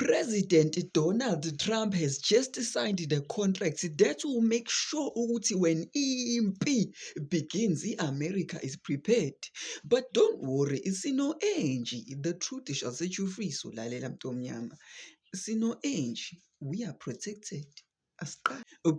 President Donald Trump has just signed the contracts that will make sure ukuthi when impi begins, America is prepared. But don't worry, sino enji. The truth shall set you free. So lalela mntomnyama. Sino enji. We are protected.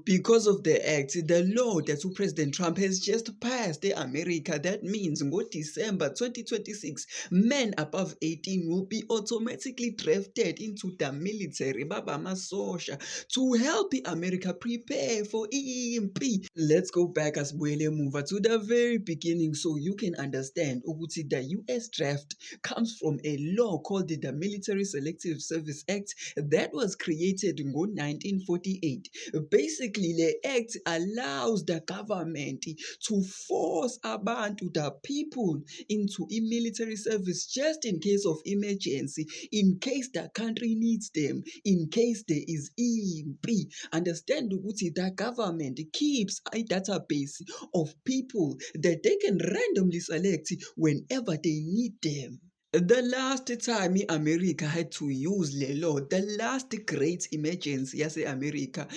Because of the act, the law that President Trump has just passed in America, that means on December 2026, men above 18 will be automatically drafted into the military, Baba Masosha, to help America prepare for EMP. Let's go back as Mova to the very beginning so you can understand ukuthi the US draft comes from a law called the Military Selective Service Act that was created in 1948. Basically, the act allows the government to force abantu, the people, into military service just in case of emergency, in case the country needs them, in case there is EMP. Understand ukuthi the government keeps a database of people that they can randomly select whenever they need them. The last time America had to use the law, the last great emergency America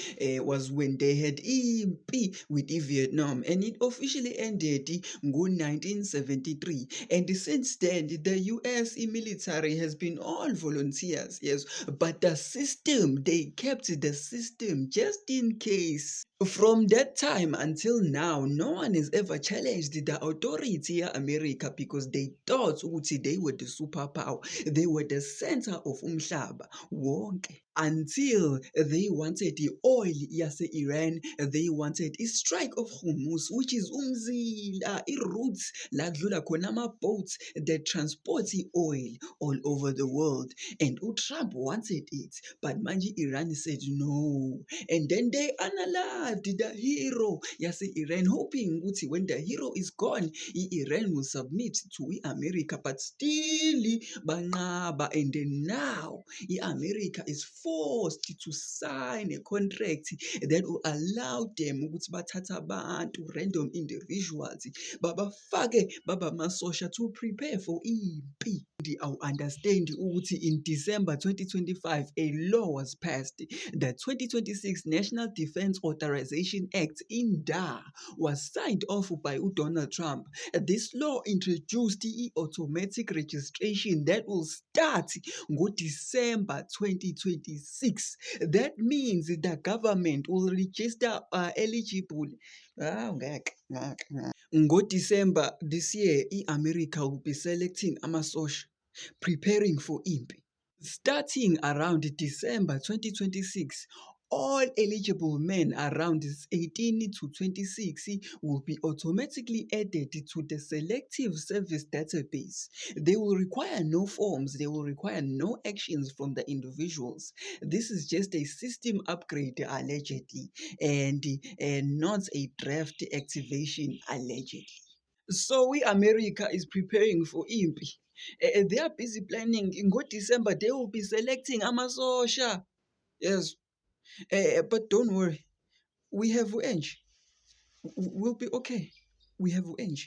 was when they had EMP with Vietnam, and it officially ended in 1973. And since then, the US military has been all volunteers, yes, but the system, they kept the system just in case. From that time until now, no one has ever challenged the authority of America because they thought ukuthi they were the superpower. They were the center of umhlaba wonke. Until they wanted the oil yase-Iran, they wanted a strike of Hormuz, which is umzila, routes la kudlula khona ama-boats that transport oil all over the world. And Trump wanted it, but manje Iran said no. And then they unalived the hero yase-Iran, hoping ukuthi when the hero is gone, Iran will submit to America, but still banqaba. And then now America is forced to sign a contract that will allow them ukuthi bathatha abantu, random individuals, babafake baba masosha to prepare for impi. I understand ukuthi in December 2025 a law was passed. The 2026 National Defense Authorization Act in DA was signed off by Donald Trump. This law introduced the automatic registration that will start December 2026. That means the government will register eligible. December this year, America will be selecting amasosha, preparing for impi. Starting around December 2026, all eligible men around 18 to 26 will be automatically added to the Selective Service Database. They will require no forms, they will require no actions from the individuals. This is just a system upgrade, allegedly, and not a draft activation, allegedly. So America is preparing for impi. They are busy planning. In December, they will be selecting amasosha. Yes. But don't worry. We have Eng. We'll be okay. We have Eng.